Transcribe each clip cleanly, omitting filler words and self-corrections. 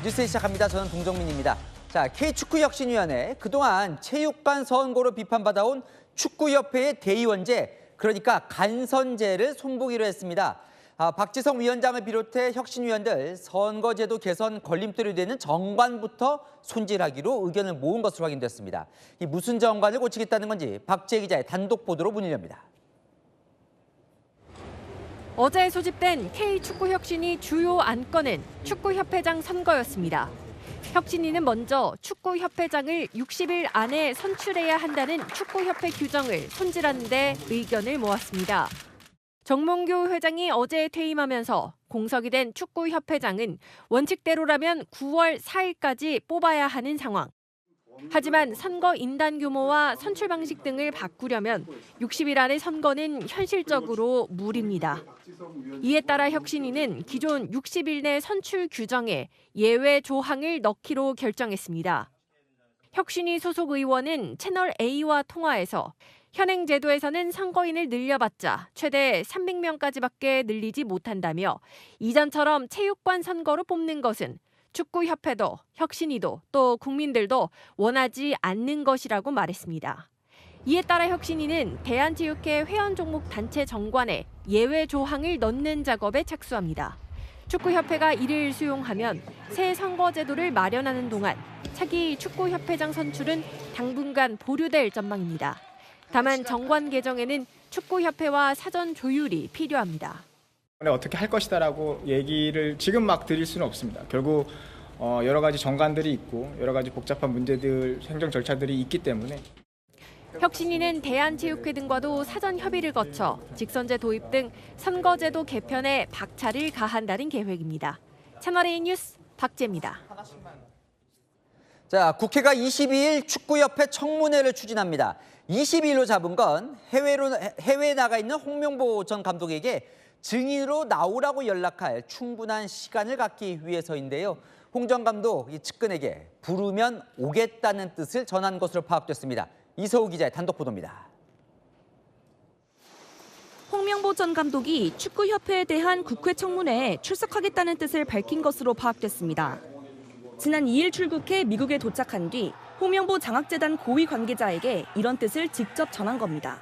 뉴스 시작합니다. 저는 동정민입니다. 자, K축구혁신위원회 그동안 체육관 선거로 비판받아온 축구협회의 대의원제, 그러니까 간선제를 손보기로 했습니다. 박지성 위원장을 비롯해 혁신위원들 선거제도 개선 걸림돌이 되는 정관부터 손질하기로 의견을 모은 것으로 확인됐습니다. 이 무슨 정관을 고치겠다는 건지 박지혜 기자의 단독 보도로 문을 엽니다. 어제 소집된 K축구혁신위 주요 안건은 축구협회장 선거였습니다. 혁신위는 먼저 축구협회장을 60일 안에 선출해야 한다는 축구협회 규정을 손질하는 데 의견을 모았습니다. 정몽규 회장이 어제 퇴임하면서 공석이 된 축구협회장은 원칙대로라면 9월 4일까지 뽑아야 하는 상황. 하지만 선거 인단 규모와 선출 방식 등을 바꾸려면 60일 안의 선거는 현실적으로 무리입니다. 이에 따라 혁신위는 기존 60일 내 선출 규정에 예외 조항을 넣기로 결정했습니다. 혁신위 소속 의원은 채널A와 통화해서 현행 제도에서는 선거인을 늘려봤자 최대 300명까지밖에 늘리지 못한다며 이전처럼 체육관 선거로 뽑는 것은 축구협회도 혁신위도 또 국민들도 원하지 않는 것이라고 말했습니다. 이에 따라 혁신위는 대한체육회 회원 종목 단체 정관에 예외 조항을 넣는 작업에 착수합니다. 축구협회가 이를 수용하면 새 선거제도를 마련하는 동안 차기 축구협회장 선출은 당분간 보류될 전망입니다. 다만 정관 개정에는 축구협회와 사전 조율이 필요합니다. 어떻게 할 것이다라고 얘기를 지금 막 드릴 수는 없습니다. 결국 여러 가지 정관들이 있고 여러 가지 복잡한 문제들, 행정 절차들이 있기 때문에. 혁신위는 대한체육회 등과도 사전 협의를 거쳐 직선제 도입 등 선거제도 개편에 박차를 가한다는 계획입니다. 채널A 뉴스 박재입니다. 자, 국회가 22일 축구협회 청문회를 추진합니다. 22일로 잡은 건 해외에 나가 있는 홍명보 전 감독에게 증인으로 나오라고 연락할 충분한 시간을 갖기 위해서인데요. 홍 전 감독 이 측근에게 부르면 오겠다는 뜻을 전한 것으로 파악됐습니다. 이서우 기자의 단독 보도입니다. 홍명보 전 감독이 축구협회에 대한 국회 청문회에 출석하겠다는 뜻을 밝힌 것으로 파악됐습니다. 지난 2일 출국해 미국에 도착한 뒤 홍명보 장학재단 고위 관계자에게 이런 뜻을 직접 전한 겁니다.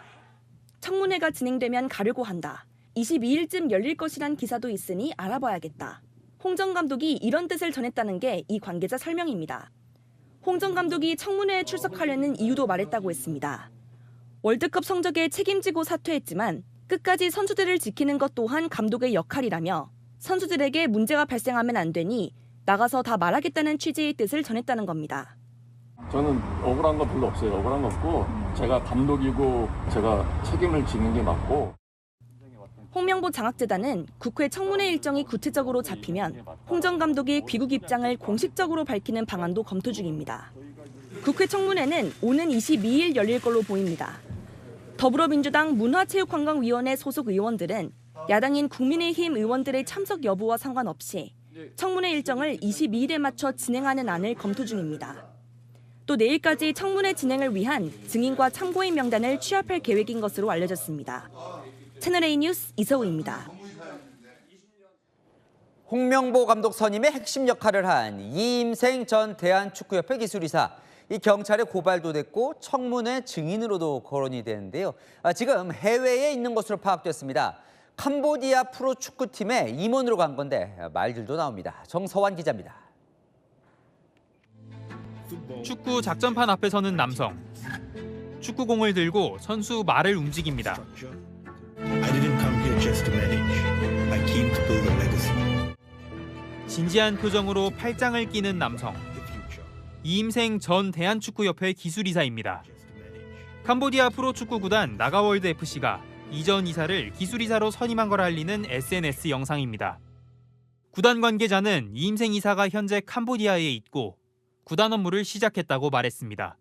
청문회가 진행되면 가려고 한다. 22일쯤 열릴 것이란 기사도 있으니 알아봐야겠다. 홍 전 감독이 이런 뜻을 전했다는 게 이 관계자 설명입니다. 홍 전 감독이 청문회에 출석하려는 이유도 말했다고 했습니다. 월드컵 성적에 책임지고 사퇴했지만 끝까지 선수들을 지키는 것 또한 감독의 역할이라며 선수들에게 문제가 발생하면 안 되니 나가서 다 말하겠다는 취지의 뜻을 전했다는 겁니다. 저는 억울한 거 별로 없어요. 억울한 거 없고 제가 감독이고 제가 책임을 지는 게 맞고. 홍명보 장학재단은 국회 청문회 일정이 구체적으로 잡히면 홍 전 감독의 귀국 입장을 공식적으로 밝히는 방안도 검토 중입니다. 국회 청문회는 오는 22일 열릴 걸로 보입니다. 더불어민주당 문화체육관광위원회 소속 의원들은 야당인 국민의힘 의원들의 참석 여부와 상관없이 청문회 일정을 22일에 맞춰 진행하는 안을 검토 중입니다. 또 내일까지 청문회 진행을 위한 증인과 참고인 명단을 취합할 계획인 것으로 알려졌습니다. 채널A 뉴스 이서우입니다. 홍명보 감독 선임의 핵심 역할을 한 이임생 전 대한축구협회 기술이사. 이 경찰에 고발도 됐고 청문회 증인으로도 거론이 되는데요. 지금 해외에 있는 것으로 파악됐습니다. 캄보디아 프로축구팀의 임원으로 간 건데 말들도 나옵니다. 정서환 기자입니다. 축구 작전판 앞에 서는 남성. 축구공을 들고 선수 말을 움직입니다. I didn't come here just to manage. I came to build a legacy. 진지한 표정으로 팔짱을 끼는 남성. 이임생 전 대한축구협회 기술이사입니다. 캄보디아 프로축구구단 나가월드 FC가 이전 이사를 기술이사로 선임한 걸 알리는 SNS 영상입니다. 구단 관계자는 이임생 이사가 현재 캄보디아에 있고 구단 업무를 시작했다고 말했습니다.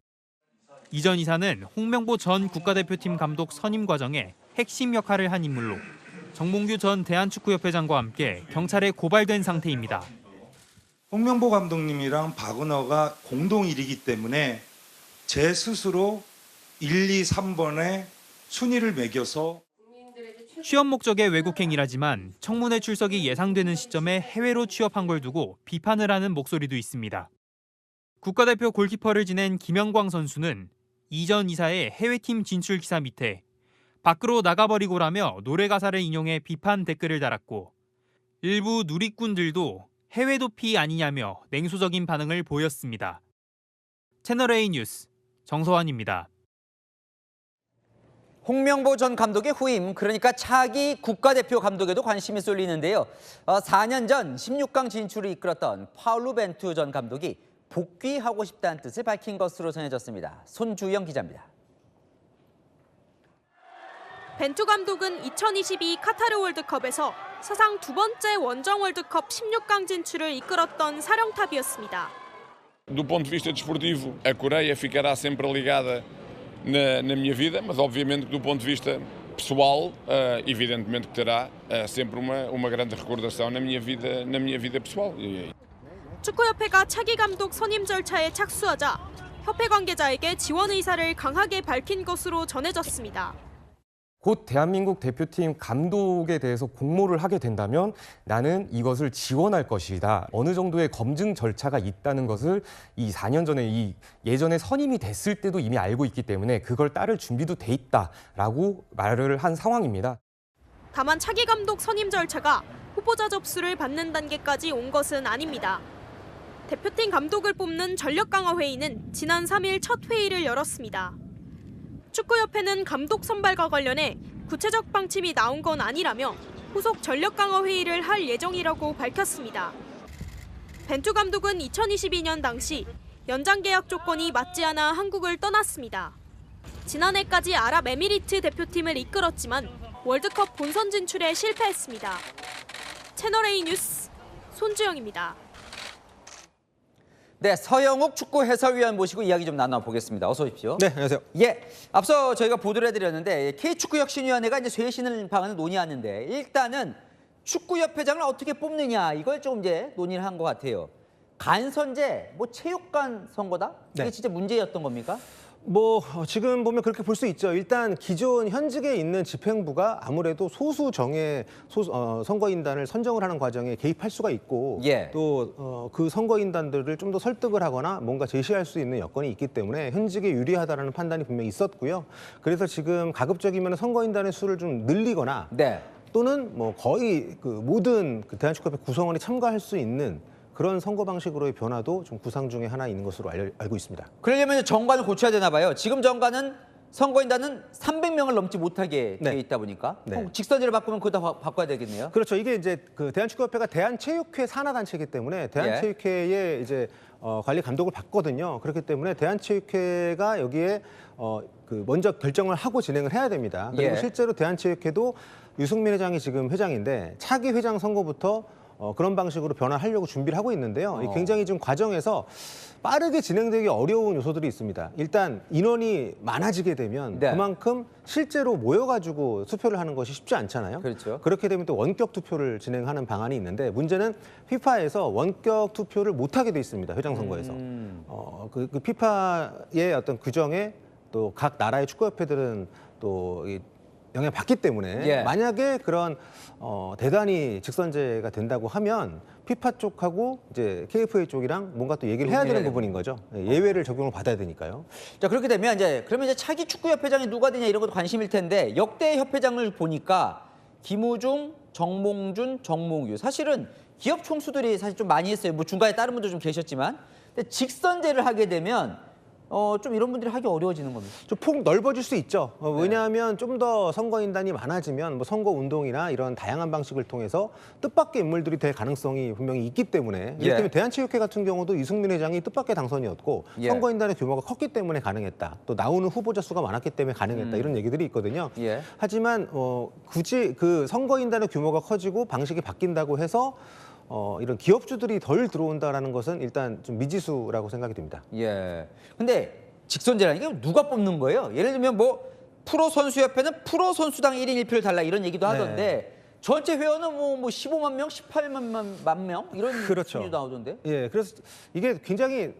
이전 이사는 홍명보 전 국가대표팀 감독 선임 과정에 핵심 역할을 한 인물로 정몽규 전 대한축구협회장과 함께 경찰에 고발된 상태입니다. 홍명보 감독님이랑 박은호가 공동 일이기 때문에 제 스스로 1, 2, 3번에 순위를 매겨서 취업 목적의 외국행이라지만 청문회 출석이 예상되는 시점에 해외로 취업한 걸 두고 비판을 하는 목소리도 있습니다. 국가대표 골키퍼를 지낸 김영광 선수는 이전 이사의 해외팀 진출 기사 밑에 밖으로 나가버리고라며 노래 가사를 인용해 비판 댓글을 달았고 일부 누리꾼들도 해외 도피 아니냐며 냉소적인 반응을 보였습니다. 채널A 뉴스 정서환입니다. 홍명보 전 감독의 후임, 그러니까 차기 국가대표 감독에도 관심이 쏠리는데요. 4년 전 16강 진출을 이끌었던 파울루 벤투 전 감독이 복귀하고 싶다는 뜻을 밝힌 것으로 전해졌습니다. 손주영 기자입니다. 벤투 감독은 2022 카타르 월드컵에서 사상 두 번째 원정 월드컵 16강 진출을 이끌었던 사령탑이었습니다. Do ponto de vista desportivo, a Coreia ficará sempre ligada na minha vida, mas obviamente do ponto de vista pessoal, evidentemente que terá sempre uma grande recordação na minha vida pessoal. 축구협회가 차기 감독 선임 절차에 착수하자 협회 관계자에게 지원 의사를 강하게 밝힌 것으로 전해졌습니다. 곧 대한민국 대표팀 감독에 대해서 공모를 하게 된다면 나는 이것을 지원할 것이다. 어느 정도의 검증 절차가 있다는 것을 이 4년 전에 예전에 선임이 됐을 때도 이미 알고 있기 때문에 그걸 따를 준비도 돼 있다라고 말을 한 상황입니다. 다만 차기 감독 선임 절차가 후보자 접수를 받는 단계까지 온 것은 아닙니다. 대표팀 감독을 뽑는 전력 강화 회의는 지난 3일 첫 회의를 열었습니다. 축구협회는 감독 선발과 관련해 구체적 방침이 나온 건 아니라며 후속 전력 강화 회의를 할 예정이라고 밝혔습니다. 벤투 감독은 2022년 당시 연장 계약 조건이 맞지 않아 한국을 떠났습니다. 지난해까지 아랍에미리트 대표팀을 이끌었지만 월드컵 본선 진출에 실패했습니다. 채널A 뉴스 손주영입니다. 네, 서영욱 축구 해설위원 모시고 이야기 좀 나눠보겠습니다. 어서 오십시오. 네, 안녕하세요. 예, 앞서 저희가 보도를 해드렸는데 K축구혁신위원회가 이제 쇄신을 방안을 논의하는데 일단은 축구협회장을 어떻게 뽑느냐 이걸 좀 이제 논의를 한 것 같아요. 간선제, 뭐 체육관 선거다? 이게 네. 진짜 문제였던 겁니까? 지금 보면 그렇게 볼 수 있죠. 일단 기존 현직에 있는 집행부가 아무래도 소수 정예 선거인단을 선정을 하는 과정에 개입할 수가 있고 예. 또 그 선거인단들을 좀 더 설득을 하거나 뭔가 제시할 수 있는 여건이 있기 때문에 현직에 유리하다라는 판단이 분명히 있었고요. 그래서 지금 가급적이면 선거인단의 수를 좀 늘리거나 네. 또는 뭐 거의 그 모든 그 대한축구협회 구성원이 참가할 수 있는 그런 선거 방식으로의 변화도 좀 구상 중에 하나 있는 것으로 알고 있습니다. 그러려면 이제 정관을 고쳐야 되나 봐요. 지금 정관은 선거인단은 300명을 넘지 못하게 네. 되어 있다 보니까 네. 직선제를 바꾸면 그거 다 바꿔야 되겠네요. 그렇죠. 이게 이제 그 대한축구협회가 대한체육회 산하단체이기 때문에 대한체육회의 이제 관리 감독을 받거든요. 그렇기 때문에 대한체육회가 여기에 그 먼저 결정을 하고 진행을 해야 됩니다. 그리고 예. 실제로 대한체육회도 유승민 회장이 지금 회장인데 차기 회장 선거부터 그런 방식으로 변화하려고 준비를 하고 있는데요. 이 굉장히 좀 과정에서 빠르게 진행되기 어려운 요소들이 있습니다. 일단 인원이 많아지게 되면 네. 그만큼 실제로 모여가지고 투표를 하는 것이 쉽지 않잖아요. 그렇죠. 그렇게 되면 또 원격 투표를 진행하는 방안이 있는데 문제는 피파에서 원격 투표를 못하게 돼 있습니다. 회장 선거에서. 그 피파의 어떤 규정에 또 각 나라의 축구협회들은 또 영향을 받기 때문에 예. 만약에 그런 대단히 직선제가 된다고 하면 피파 쪽하고 이제 KFA 쪽이랑 뭔가 또 얘기를 해야 되는 부분인 거죠. 예외를 적용을 받아야 되니까요. 자, 그렇게 되면 그러면 이제 차기 축구협회장이 누가 되냐 이런 것도 관심일 텐데 역대 협회장을 보니까 김우중, 정몽준, 정몽규 사실은 기업 총수들이 사실 좀 많이 했어요. 뭐 중간에 다른 분도 좀 계셨지만 근데 직선제를 하게 되면 좀 이런 분들이 하기 어려워지는 겁니다. 좀 폭 넓어질 수 있죠. 왜냐하면 좀 더 선거인단이 많아지면 뭐 선거 운동이나 이런 다양한 방식을 통해서 뜻밖의 인물들이 될 가능성이 분명히 있기 때문에 이를테면 대한체육회 같은 경우도 이승민 회장이 뜻밖의 당선이었고 선거인단의 규모가 컸기 때문에 가능했다. 또 나오는 후보자 수가 많았기 때문에 가능했다. 이런 얘기들이 있거든요. 하지만 굳이 그 선거인단의 규모가 커지고 방식이 바뀐다고 해서 이런 기업주들이 덜 들어온다라는 것은 일단 좀 미지수라고 생각이 됩니다. 예. 근데 직선제라는 게 누가 뽑는 거예요? 예를 들면 뭐 프로 선수협회는 프로 선수당 1인 1표를 달라 이런 얘기도 하던데 전체 회원은 뭐 15만 명, 18만 명 이런 그렇죠. 순위도 나오던데. 예. 그래서 이게 굉장히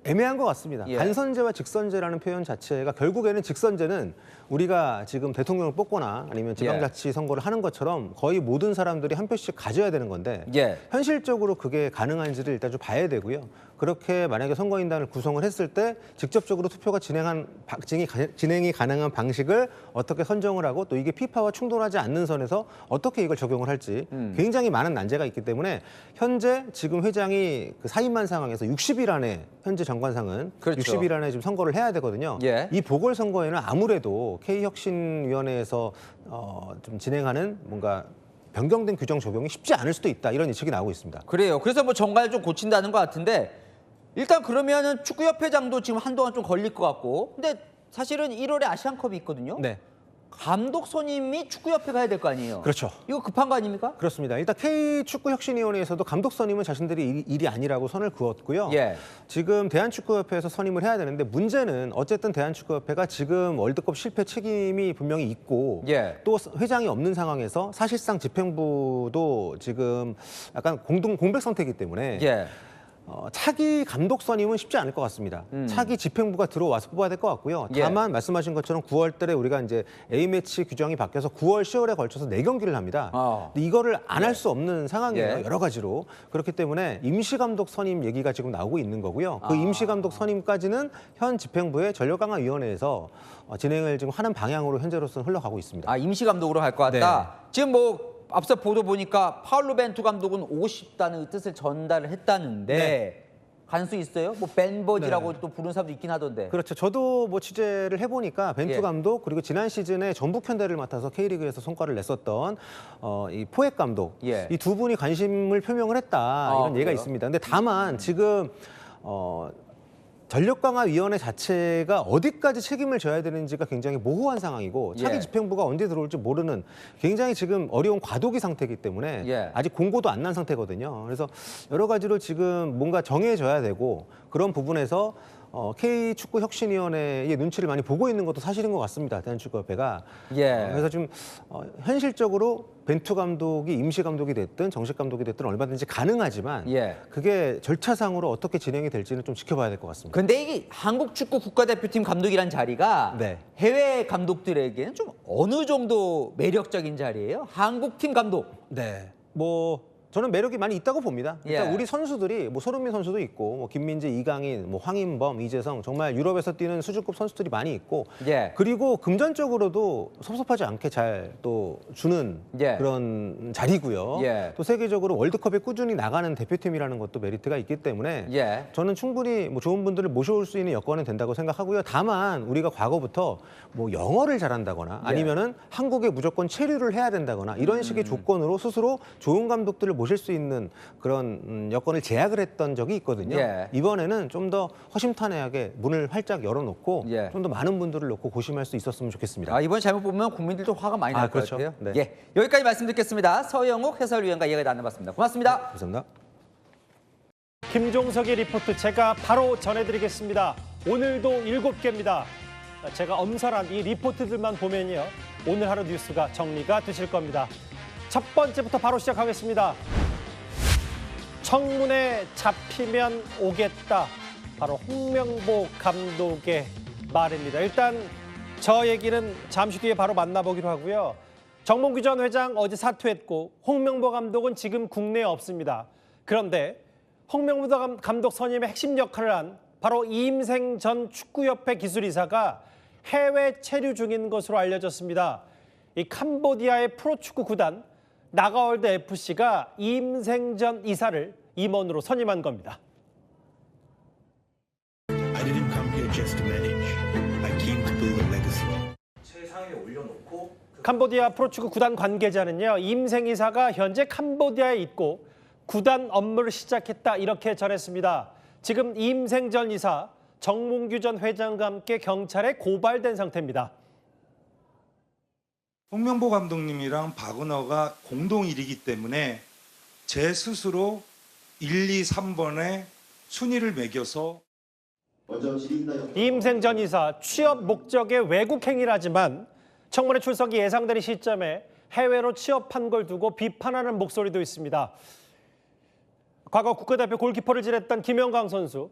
애매한 것 같습니다. 예. 간선제와 직선제라는 표현 자체가 결국에는 직선제는 우리가 지금 대통령을 뽑거나 아니면 지방자치 선거를 하는 것처럼 거의 모든 사람들이 한 표씩 가져야 되는 건데 예. 현실적으로 그게 가능한지를 일단 좀 봐야 되고요. 그렇게 만약에 선거인단을 구성을 했을 때 직접적으로 투표가 진행이 가능한 방식을 어떻게 선정을 하고 또 이게 피파와 충돌하지 않는 선에서 어떻게 이걸 적용을 할지 굉장히 많은 난제가 있기 때문에 현재 지금 회장이 그 사임한 상황에서 60일 안에 현재 정관상은 그렇죠. 60일 안에 지금 선거를 해야 되거든요. 예. 이 보궐선거에는 아무래도 K혁신위원회에서 좀 진행하는 뭔가 변경된 규정 적용이 쉽지 않을 수도 있다 이런 예측이 나오고 있습니다. 그래요. 그래서 뭐 정관을 좀 고친다는 것 같은데 일단 그러면은 축구협회장도 지금 한동안 좀 걸릴 것 같고 근데 사실은 1월에 아시안컵이 있거든요. 네. 감독 선임이 축구협회가 해야 될 거 아니에요. 그렇죠. 이거 급한 거 아닙니까? 그렇습니다. 일단 K축구혁신위원회에서도 감독 선임은 자신들이 일이 아니라고 선을 그었고요. 예. 지금 대한축구협회에서 선임을 해야 되는데 문제는 어쨌든 대한축구협회가 지금 월드컵 실패 책임이 분명히 있고 예. 또 회장이 없는 상황에서 사실상 집행부도 지금 약간 공백 상태이기 때문에 예. 차기 감독 선임은 쉽지 않을 것 같습니다. 차기 집행부가 들어와서 뽑아야 될 것 같고요. 다만 말씀하신 것처럼 9월 달에 우리가 이제 A매치 규정이 바뀌어서 9월, 10월에 걸쳐서 4경기를 합니다. 근데 이거를 안 할 수 없는 상황이에요. 여러 가지로. 그렇기 때문에 임시감독 선임 얘기가 지금 나오고 있는 거고요. 그 임시감독 선임까지는 현 집행부의 전력강화위원회에서 진행을 지금 하는 방향으로 현재로서는 흘러가고 있습니다. 아, 임시감독으로 할 것 같다. 지금 뭐 앞서 보도 보니까 파울로 벤투 감독은 오고 싶다는 뜻을 전달을 했다는데 간수 있어요? 뭐 벤버지라고 또 부르는 사람도 있긴 하던데. 그렇죠. 저도 뭐 취재를 해보니까 벤투 감독 그리고 지난 시즌에 전북 현대를 맡아서 K리그에서 성과를 냈었던 이 포획 감독 이 두 분이 관심을 표명을 했다 이런 얘기가 있습니다. 근데 다만 지금 전력강화위원회 자체가 어디까지 책임을 져야 되는지가 굉장히 모호한 상황이고 차기 집행부가 언제 들어올지 모르는 굉장히 지금 어려운 과도기 상태이기 때문에 아직 공고도 안 난 상태거든요. 그래서 여러 가지로 지금 뭔가 정해져야 되고 그런 부분에서 K축구혁신위원회의 눈치를 많이 보고 있는 것도 사실인 것 같습니다. 대한축구협회가. 그래서 좀 현실적으로 벤투 감독이 임시 감독이 됐든 정식 감독이 됐든 얼마든지 가능하지만 그게 절차상으로 어떻게 진행이 될지는 좀 지켜봐야 될 것 같습니다. 근데 이게 한국 축구 국가대표팀 감독이란 자리가 해외 감독들에게는 좀 어느 정도 매력적인 자리예요? 한국팀 감독. 네. 뭐 저는 매력이 많이 있다고 봅니다. 그러니까 우리 선수들이 뭐 손흥민 선수도 있고 뭐 김민재, 이강인, 뭐 황인범, 이재성 정말 유럽에서 뛰는 수준급 선수들이 많이 있고 그리고 금전적으로도 섭섭하지 않게 잘 또 주는 그런 자리고요. 또 세계적으로 월드컵에 꾸준히 나가는 대표팀이라는 것도 메리트가 있기 때문에 저는 충분히 뭐 좋은 분들을 모셔올 수 있는 여건은 된다고 생각하고요. 다만 우리가 과거부터 뭐 영어를 잘한다거나 아니면은 한국에 무조건 체류를 해야 된다거나 이런 식의 조건으로 스스로 좋은 감독들을 모실 수 있는 그런 여건을 제약을 했던 적이 있거든요. 이번에는 좀 더 허심탄회하게 문을 활짝 열어놓고 좀 더 많은 분들을 놓고 고심할 수 있었으면 좋겠습니다. 아, 이번에 잘못 보면 국민들도 화가 많이 날 것 같아요. 네. 여기까지 말씀 듣겠습니다. 서영욱 해설위원과 이야기 나눠봤습니다. 고맙습니다. 감사합니다. 김종석의 리포트 제가 바로 전해드리겠습니다. 오늘도 7개입니다. 제가 엄선한 이 리포트들만 보면요. 오늘 하루 뉴스가 정리가 되실 겁니다. 첫 번째부터 바로 시작하겠습니다. 청문회 잡히면 오겠다. 바로 홍명보 감독의 말입니다. 일단 저 얘기는 잠시 뒤에 바로 만나보기로 하고요. 정몽규 전 회장 어제 사퇴했고 홍명보 감독은 지금 국내에 없습니다. 그런데 홍명보 감독 선임의 핵심 역할을 한 바로 이임생 전 축구협회 기술이사가 해외 체류 중인 것으로 알려졌습니다. 이 캄보디아의 프로축구 구단 나가월드 FC가 이임생 전 이사를 임원으로 선임한 겁니다. I didn't come here just to manage. I came to build a legacy. 최상위에 올려놓고 캄보디아 프로축구 구단 관계자는요. 이임생 이사가 현재 캄보디아에 있고 구단 업무를 시작했다 이렇게 전했습니다. 지금 이임생 전 이사, 정몽규 전 회장과 함께 경찰에 고발된 상태입니다. 홍명보 감독님이랑 박은호가 공동 일이기 때문에 제 스스로 1, 2, 3번에 순위를 매겨서 이임생 전 이사 취업 목적의 외국 행위를 하지만 청문회 출석이 예상되는 시점에 해외로 취업한 걸 두고 비판하는 목소리도 있습니다. 과거 국가대표 골키퍼를 지냈던 김영광 선수,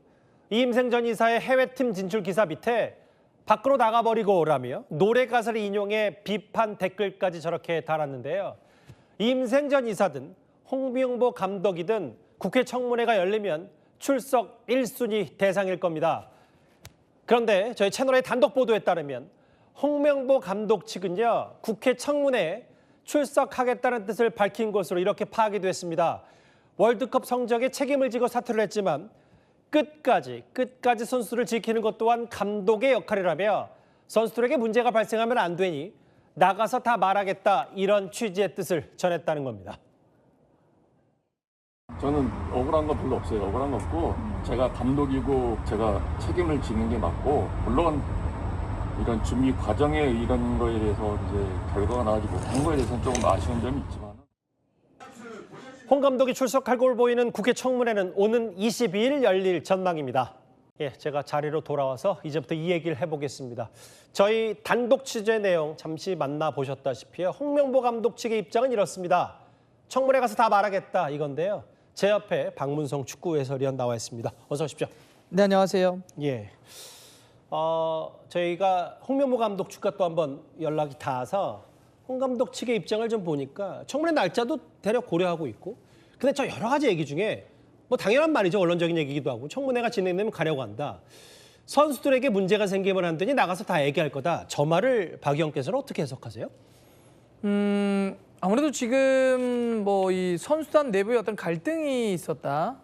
이임생 전 이사의 해외팀 진출 기사 밑에 밖으로 나가버리고라며 노래 가사를 인용해 비판 댓글까지 저렇게 달았는데요. 이임생 전 이사든 홍명보 감독이든 국회 청문회가 열리면 출석 1순위 대상일 겁니다. 그런데 저희 채널의 단독 보도에 따르면 홍명보 감독 측은요, 국회 청문회에 출석하겠다는 뜻을 밝힌 것으로 이렇게 파악이 됐습니다. 월드컵 성적에 책임을 지고 사퇴를 했지만 끝까지 선수를 지키는 것 또한 감독의 역할이라며 선수들에게 문제가 발생하면 안 되니 나가서 다 말하겠다, 이런 취지의 뜻을 전했다는 겁니다. 저는 억울한 건 별로 없어요. 억울한 거 없고 제가 감독이고 제가 책임을 지는 게 맞고, 물론 이런 준비 과정에 이런 거에 대해서 이제 결과가 나오지 못한 거에 대해서는 조금 아쉬운 점이 있지만, 홍 감독이 출석할 걸 보이는 국회 청문회는 오는 22일 열릴 전망입니다. 예, 제가 자리로 돌아와서 이제부터 이 얘기를 해보겠습니다. 저희 단독 취재 내용 잠시 만나보셨다시피요. 홍명보 감독 측의 입장은 이렇습니다. 청문회 가서 다 말하겠다, 이건데요. 제 옆에 박문성 축구 해설위원 나와 있습니다. 어서 오십시오. 네, 안녕하세요. 예. 저희가 홍명보 감독 측과 또 한번 연락이 닿아서 홍 감독 측의 입장을 좀 보니까 청문회 날짜도 대략 고려하고 있고, 근데 저 여러 가지 얘기 중에 뭐 당연한 말이죠. 언론적인 얘기기도 하고, 청문회가 진행되면 가려고 한다. 선수들에게 문제가 생기면 안 되니 나가서 다 얘기할 거다. 저 말을 박 의원께서는 어떻게 해석하세요? 아무래도 지금 뭐 이 선수단 내부에 어떤 갈등이 있었다.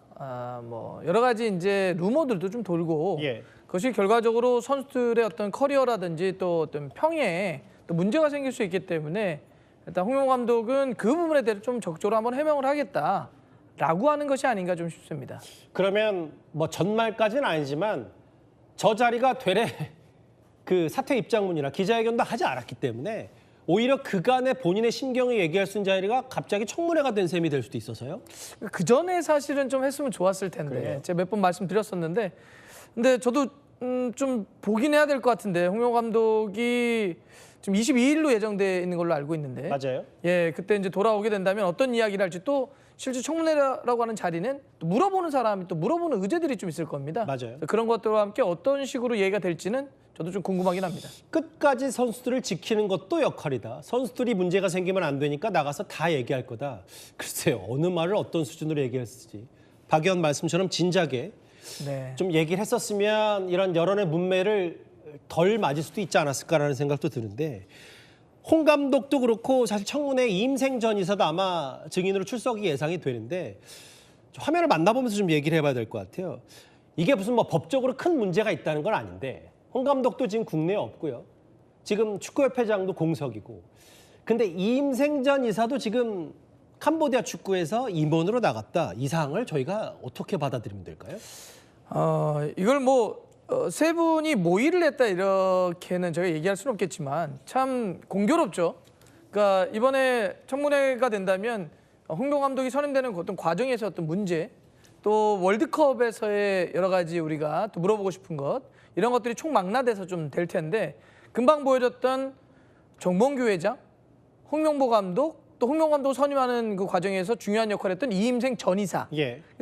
뭐 여러 가지 이제 루머들도 좀 돌고, 예. 그것이 결과적으로 선수들의 어떤 커리어라든지 또 어떤 평에 또 문제가 생길 수 있기 때문에 일단 홍명보 감독은 그 부분에 대해서 좀 적극적으로 한번 해명을 하겠다라고 하는 것이 아닌가 좀 싶습니다. 그러면 뭐 전말까지는 아니지만 저 자리가 되레 그 사퇴 입장문이나 기자회견도 하지 않았기 때문에 오히려 그간의 본인의 심경을 얘기할 수 있는 자리가 갑자기 청문회가 된 셈이 될 수도 있어서요. 그 전에 사실은 좀 했으면 좋았을 텐데, 그래요? 제가 몇 번 말씀드렸었는데, 근데 저도 좀 보긴 해야 될 것 같은데, 홍명보 감독이 지금 22일로 예정돼 있는 걸로 알고 있는데, 맞아요. 예, 그때 이제 돌아오게 된다면 어떤 이야기를 할지, 또 실제 청문회라고 하는 자리는 또 물어보는 사람이 또 물어보는 의제들이 좀 있을 겁니다. 맞아요. 그런 것들과 함께 어떤 식으로 얘기가 될지는 저도 좀 궁금하긴 합니다. 끝까지 선수들을 지키는 것도 역할이다. 선수들이 문제가 생기면 안 되니까 나가서 다 얘기할 거다. 글쎄요, 어느 말을 어떤 수준으로 얘기했을지. 박 의원 말씀처럼 진작에 네. 좀 얘기를 했었으면 이런 여론의 문매를 덜 맞을 수도 있지 않았을까라는 생각도 드는데, 홍 감독도 그렇고 사실 청문회 이임생 전 이사도 아마 증인으로 출석이 예상이 되는데, 화면을 만나보면서 좀 얘기를 해봐야 될 것 같아요. 이게 무슨 뭐 법적으로 큰 문제가 있다는 건 아닌데, 홍 감독도 지금 국내에 없고요. 지금 축구협회장도 공석이고, 근데 이임생 전 이사도 지금 캄보디아 축구에서 임원으로 나갔다. 이 사항을 저희가 어떻게 받아들이면 될까요? 이걸 뭐 세 분이 모의를 했다 이렇게는 저희가 얘기할 수는 없겠지만 참 공교롭죠. 그러니까 이번에 청문회가 된다면 홍명보 감독이 선임되는 어떤 과정에서 어떤 문제, 또 월드컵에서의 여러 가지 우리가 또 물어보고 싶은 것, 이런 것들이 총망라돼서 좀 될 텐데, 금방 보여줬던 정봉규 회장, 홍명보 감독, 또 홍명보 감독을 선임하는 그 과정에서 중요한 역할을 했던 이임생 전 이사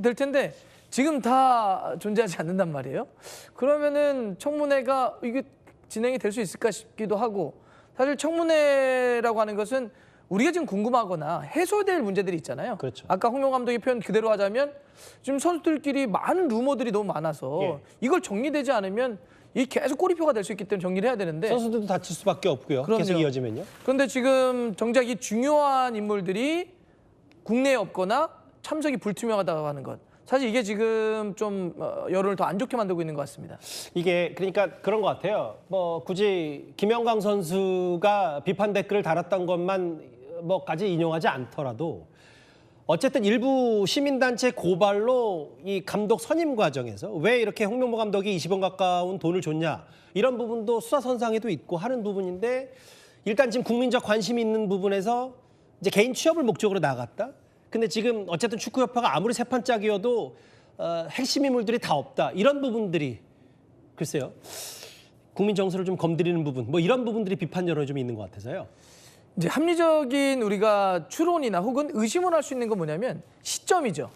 될 텐데, 지금 다 존재하지 않는단 말이에요. 그러면은 청문회가 이게 진행이 될 수 있을까 싶기도 하고, 사실 청문회라고 하는 것은 우리가 지금 궁금하거나 해소될 문제들이 있잖아요. 그렇죠. 아까 홍명보 감독의 표현 그대로 하자면 지금 선수들끼리 많은 루머들이 너무 많아서 이걸 정리되지 않으면 이 계속 꼬리표가 될 수 있기 때문에 정리를 해야 되는데, 선수들도 다칠 수밖에 없고요. 그럼요. 계속 이어지면요. 그런데 지금 정작 이 중요한 인물들이 국내에 없거나 참석이 불투명하다고 하는 것, 사실 이게 지금 좀 여론을 더 안 좋게 만들고 있는 것 같습니다. 이게 그러니까 그런 것 같아요. 뭐 굳이 김영광 선수가 비판 댓글을 달았던 것만 뭐까지 인용하지 않더라도 어쨌든 일부 시민단체 고발로 이 감독 선임 과정에서 왜 이렇게 홍명보 감독이 20억 가까운 돈을 줬냐, 이런 부분도 수사선상에도 있고 하는 부분인데, 일단 지금 국민적 관심이 있는 부분에서 이제 개인 취업을 목적으로 나갔다. 근데 지금 어쨌든 축구협회가 아무리 세판짝이어도 핵심 인물들이 다 없다. 이런 부분들이 글쎄요, 국민 정서를 좀 건드리는 부분, 뭐 이런 부분들이 비판 여론이 좀 있는 것 같아서요. 이제 합리적인 우리가 추론이나 혹은 의심을 할 수 있는 건 뭐냐면 시점이죠.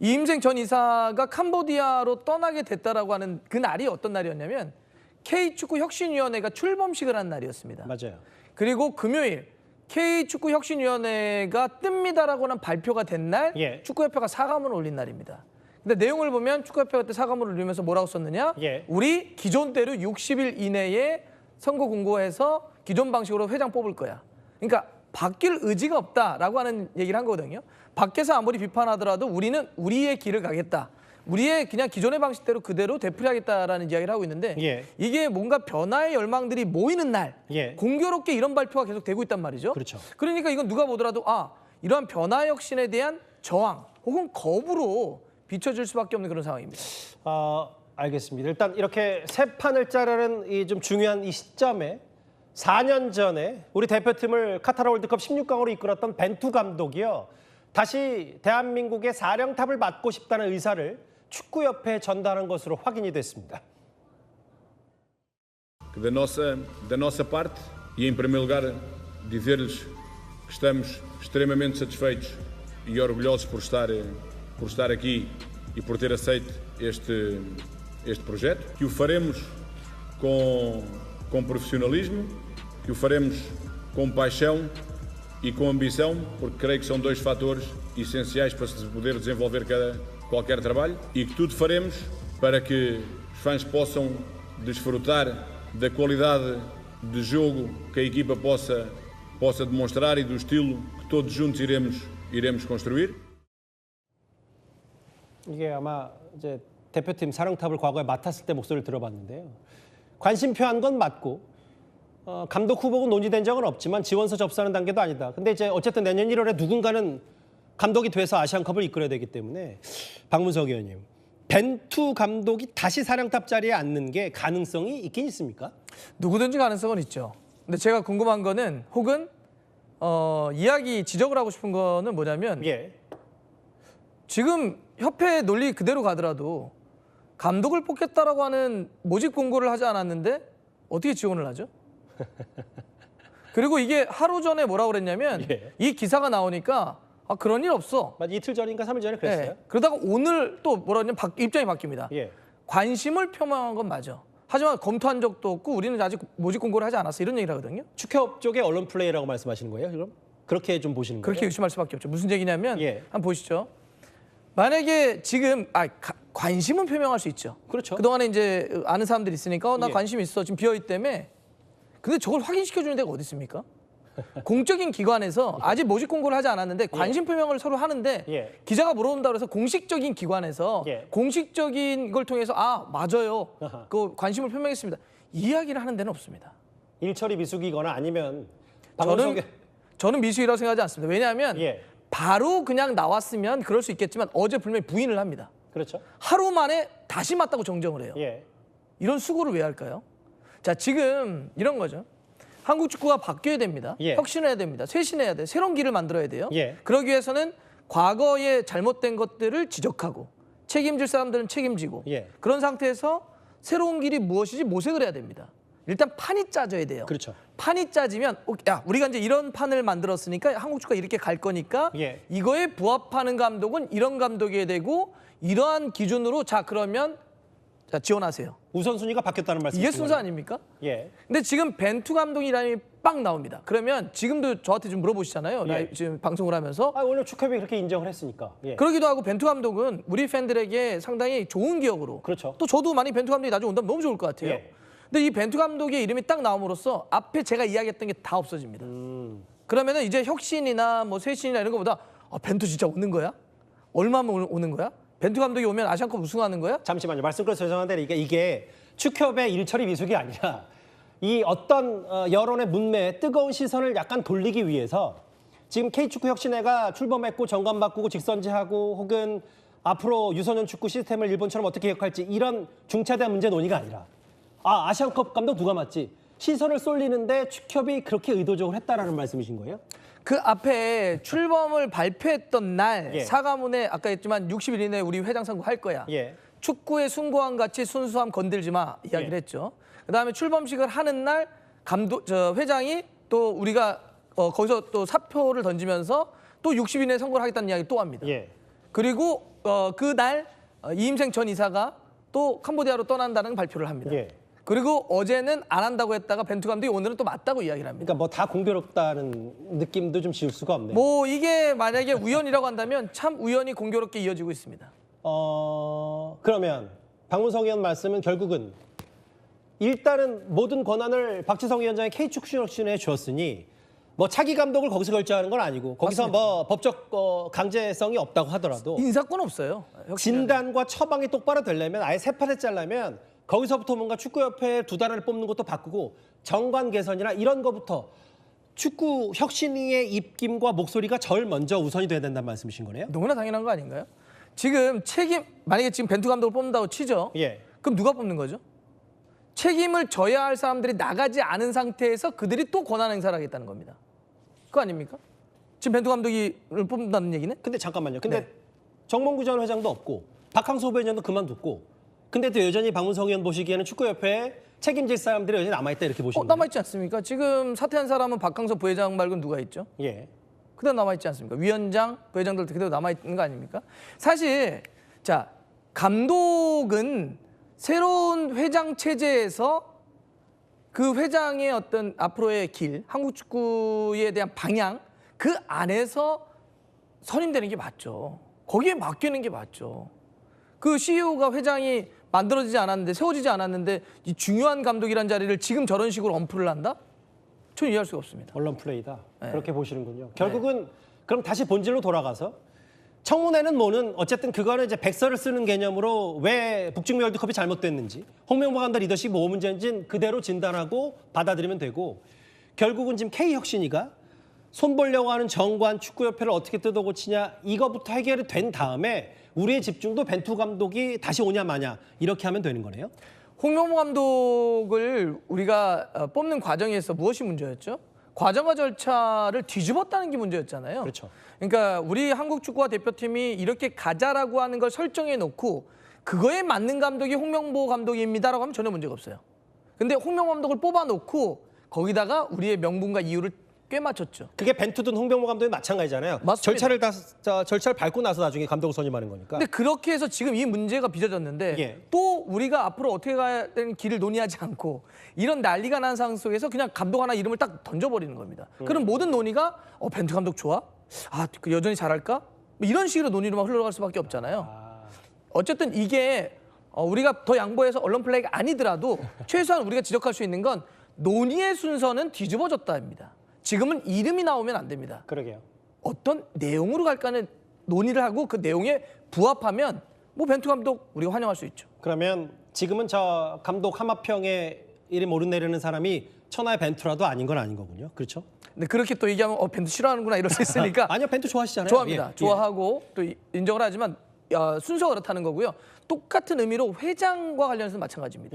이임생 전 이사가 캄보디아로 떠나게 됐다라고 하는 그 날이 어떤 날이었냐면 K축구혁신위원회가 출범식을 한 날이었습니다. 맞아요. 그리고 금요일 K축구혁신위원회가 뜹니다라고 하는 발표가 된 날 예. 축구협회가 사과문을 올린 날입니다. 근데 내용을 보면 축구협회가 그때 사과문을 올리면서 뭐라고 썼느냐? 예. 우리 기존대로 60일 이내에 선거 공고해서 기존 방식으로 회장 뽑을 거야. 그러니까 바뀔 의지가 없다라고 하는 얘기를 한 거거든요. 밖에서 아무리 비판하더라도 우리는 우리의 길을 가겠다. 우리의 그냥 기존의 방식대로 그대로 되풀이하겠다라는 이야기를 하고 있는데 예. 이게 뭔가 변화의 열망들이 모이는 날 예. 공교롭게 이런 발표가 계속 되고 있단 말이죠. 그렇죠. 그러니까 이건 누가 보더라도 이러한 변화 혁신에 대한 저항 혹은 거부로 비춰질 수밖에 없는 그런 상황입니다. 알겠습니다. 일단 이렇게 새 판을 짜려는 이 좀 중요한 이 시점에 4년 전에 우리 대표팀을 카타르 월드컵 16강으로 이끌었던 벤투 감독이요. 다시 대한민국의 사령탑을 맡고 싶다는 의사를 축구협회에 전달한 것으로 확인이 됐습니다. Da nossa parte, e em primeiro lugar dizer-lhes que estamos extremamente satisfeitos e orgulhosos por estar aqui e por ter aceito este projeto, que o faremos com profissionalismo, que o faremos com paixão e com ambição, porque creio que são dois fatores essenciais para se poder desenvolver qualquer trabalho, e que tudo faremos para que os fãs possam desfrutar da qualidade de jogo que a equipa possa demonstrar e do estilo que todos juntos iremos construir. 이게 아마 이제 대표팀 사령탑을 과거에 맡았을 때 목소리를 들어봤는데요. 관심 표한 건 맞고 감독 후보가 논의된 적은 없지만 지원서 접수하는 단계도 아니다. 근데 이제 어쨌든 내년 1월에 누군가는 감독이 돼서 아시안컵을 이끌어야 되기 때문에 박문석 의원님, 벤투 감독이 다시 사령탑 자리에 앉는 게 가능성이 있긴 있습니까? 누구든지 가능성은 있죠. 근데 제가 궁금한 거는 혹은 지적을 하고 싶은 거는 뭐냐면 예. 지금 협회 논리 그대로 가더라도 감독을 뽑겠다라고 하는 모집 공고를 하지 않았는데 어떻게 지원을 하죠? 그리고 이게 하루 전에 뭐라고 그랬냐면 이 기사가 나오니까 그런 일 없어. 맞아, 이틀 전인가 3일 전에 그랬어요. 네. 그러다가 오늘 또 뭐라고 하냐면 입장이 바뀝니다. 예. 관심을 표명한 건 맞아. 하지만 검토한 적도 없고 우리는 아직 모집 공고를 하지 않았어. 이런 얘기를 하거든요. 축협 쪽의 언론 플레이라고 말씀하시는 거예요? 그럼 그렇게 좀 보시는 거예요? 그렇게 의심할 수밖에 없죠. 무슨 얘기냐면 한번 보시죠. 만약에 지금 관심은 표명할 수 있죠. 그렇죠. 그동안에 이제 아는 사람들이 있으니까 나 관심 있어. 지금 비어 있다며. 근데 저걸 확인시켜 주는 데가 어디 있습니까? 공적인 기관에서 아직 모집 공고를 하지 않았는데 관심 표명을 서로 하는데 기자가 물어본다고 해서 공식적인 기관에서 공식적인 걸 통해서 맞아요. 그 관심을 표명했습니다. 이야기를 하는 데는 없습니다. 일처리 미숙이거나 아니면 저는 미숙이라고 생각하지 않습니다. 왜냐하면 바로 그냥 나왔으면 그럴 수 있겠지만 어제 분명히 부인을 합니다. 그렇죠. 하루 만에 다시 맞다고 정정을 해요. 이런 수고를 왜 할까요? 자, 지금 이런 거죠. 한국 축구가 바뀌어야 됩니다. 혁신해야 됩니다. 쇄신해야 돼요. 새로운 길을 만들어야 돼요. 그러기 위해서는 과거에 잘못된 것들을 지적하고 책임질 사람들은 책임지고 그런 상태에서 새로운 길이 무엇이지 모색을 해야 됩니다. 일단 판이 짜져야 돼요. 그렇죠. 판이 짜지면 우리가 이제 이런 판을 만들었으니까 한국 축구가 이렇게 갈 거니까 이거에 부합하는 감독은 이런 감독이어야 되고 이러한 기준으로 그러면 지원하세요. 우선순위가 바뀌었다는 말씀이시죠? 이게 순서 아닙니까? 근데 지금 벤투 감독이라는 빵 나옵니다. 그러면 지금도 저한테 좀 물어보시잖아요. 지금 방송을 하면서. 오늘 축협이 그렇게 인정을 했으니까. 그러기도 하고 벤투 감독은 우리 팬들에게 상당히 좋은 기억으로. 그렇죠. 또 저도 만약 벤투 감독이 나중에 온다면 너무 좋을 것 같아요. 근데 이 벤투 감독의 이름이 딱 나옴으로써 앞에 제가 이야기했던 게 다 없어집니다. 그러면은 이제 혁신이나 뭐 쇄신이나 이런 것보다 벤투 진짜 오는 거야? 얼마면 오는 거야? 벤투 감독이 오면 아시안컵 우승하는 거야? 잠시만요. 말씀 끊어서 죄송한데 이게 축협의 일처리 미숙이 아니라 이 어떤 여론의 문매에 뜨거운 시선을 약간 돌리기 위해서 지금 K축구혁신회가 출범했고 정관 바꾸고 직선제하고 혹은 앞으로 유소년 축구 시스템을 일본처럼 어떻게 개혁할지 이런 중차대한 문제 논의가 아니라 아시안컵 감독 누가 맡지? 시선을 쏠리는데 축협이 그렇게 의도적으로 했다라는 말씀이신 거예요? 그 앞에 출범을 발표했던 날 사과문에 아까 했지만 60일 이내에 우리 회장 선거할 거야. 축구의 숭고함 같이 순수함 건들지 마 이야기를 했죠. 그다음에 출범식을 하는 날 회장이 또 우리가 거기서 또 사표를 던지면서 또 60일 이내에 선거를 하겠다는 이야기 또 합니다. 그리고 그날 이임생 전 이사가 또 캄보디아로 떠난다는 발표를 합니다. 그리고 어제는 안 한다고 했다가 벤투 감독이 오늘은 또 맞다고 이야기를 합니다. 그러니까 뭐 다 공교롭다는 느낌도 좀 지울 수가 없네요. 뭐 이게 만약에 우연이라고 한다면 참 우연히 공교롭게 이어지고 있습니다. 그러면 박문성 의원 말씀은 결국은 일단은 모든 권한을 박지성 위원장이 K축구혁신에 주었으니 뭐 차기 감독을 거기서 결정하는 건 아니고 거기서 맞습니다. 뭐 법적 강제성이 없다고 하더라도 인사권 없어요. 진단과 처방이 똑바로 되려면 아예 세 판에 잘라면 거기서부터 뭔가 축구협회 두 단을 뽑는 것도 바꾸고 정관 개선이나 이런 거부터 축구 혁신위의 입김과 목소리가 제일 먼저 우선이 돼야 된다는 말씀이신 거네요? 너무나 당연한 거 아닌가요? 지금 만약에 지금 벤투 감독을 뽑는다고 치죠. 그럼 누가 뽑는 거죠? 책임을 져야 할 사람들이 나가지 않은 상태에서 그들이 또 권한 행사를 하겠다는 겁니다. 그거 아닙니까? 지금 벤투 감독을 뽑는다는 얘기는? 근데 잠깐만요. 근데 정몽규 전 회장도 없고 박항서 후보위원도 그만뒀고 근데 또 여전히 박문성 의원 보시기에는 축구협회에 책임질 사람들이 여전히 남아있다 이렇게 보시는 거예요? 남아있지 않습니까? 지금 사퇴한 사람은 박항서 부회장 말고는 누가 있죠? 그대로 남아있지 않습니까? 위원장, 부회장들 그대로 남아있는 거 아닙니까? 사실 자 감독은 새로운 회장 체제에서 그 회장의 어떤 앞으로의 길, 한국 축구에 대한 방향 그 안에서 선임되는 게 맞죠. 거기에 맡기는 게 맞죠. 그 CEO가 회장이 만들어지지 않았는데 세워지지 않았는데 이 중요한 감독이란 자리를 지금 저런 식으로 언플을 한다? 저는 이해할 수가 없습니다. 언론 플레이다. 그렇게 보시는군요. 결국은 그럼 다시 본질로 돌아가서 청문회는 뭐는 어쨌든 그거는 이제 백서를 쓰는 개념으로 왜 북중미 월드컵이 잘못됐는지 홍명보 감독 리더십 뭐 문제인지는 그대로 진단하고 받아들이면 되고 결국은 지금 K혁신위가 손보려고 하는 정관 축구협회를 어떻게 뜯어고치냐 이거부터 해결이 된 다음에 우리의 집중도 벤투 감독이 다시 오냐 마냐 이렇게 하면 되는 거네요. 홍명보 감독을 우리가 뽑는 과정에서 무엇이 문제였죠? 과정과 절차를 뒤집었다는 게 문제였잖아요. 그렇죠. 그러니까 우리 한국 축구와 대표팀이 이렇게 가자라고 하는 걸 설정해 놓고 그거에 맞는 감독이 홍명보 감독입니다라고 하면 전혀 문제가 없어요. 근데 홍명보 감독을 뽑아 놓고 거기다가 우리의 명분과 이유를 꽤 맞췄죠. 그게 벤투든 홍명보 감독이 마찬가지잖아요. 맞습니다. 절차를 밟고 나서 나중에 감독을 선임하는 거니까. 근데 그렇게 해서 지금 이 문제가 빚어졌는데 또 우리가 앞으로 어떻게 가야 되는 길을 논의하지 않고 이런 난리가 난 상황 속에서 그냥 감독 하나 이름을 딱 던져버리는 겁니다. 그럼 모든 논의가 벤투 감독 좋아? 그 여전히 잘할까? 뭐 이런 식으로 논의로만 흘러갈 수밖에 없잖아요. 어쨌든 이게 우리가 더 양보해서 언론 플레이가 아니더라도 최소한 우리가 지적할 수 있는 건 논의의 순서는 뒤집어졌다입니다. 지금은 이름이 나오면 안 됩니다. 그러게요. 어떤 내용으로 갈까는 논의를 하고 그 내용에 부합하면 뭐 벤투 감독 우리가 환영할 수 있죠. 그러면 지금은 저 감독 하마평에 이름 오르내리는 사람이 천하의 벤투라도 아닌 건 아닌 거군요. 그렇죠? 근데 그렇게 또 얘기하면 벤투 싫어하는구나 이럴 수 있으니까 아니요, 벤투 좋아하시잖아요. 좋아합니다. 좋아하고 또 인정을 하지만 순서가 그렇다는 거고요. 똑같은 의미로 회장과 관련해서는 마찬가지입니다.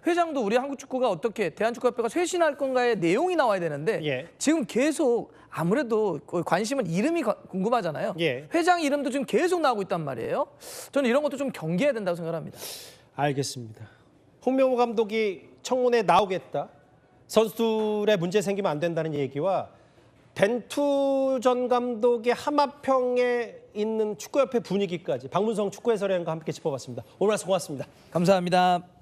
회장도 우리 한국 축구가 어떻게 대한축구협회가 쇄신할 건가의 내용이 나와야 되는데 지금 계속 아무래도 관심은 이름이 궁금하잖아요. 회장 이름도 지금 계속 나오고 있단 말이에요. 저는 이런 것도 좀 경계해야 된다고 생각합니다. 알겠습니다. 홍명보 감독이 청문회에 나오겠다. 선수들의 문제 생기면 안 된다는 얘기와 벤투 전 감독의 하마평에 있는 축구협회 분위기까지 박문성 축구 해설위원과 함께 짚어봤습니다. 오늘 말씀 고맙습니다. 감사합니다.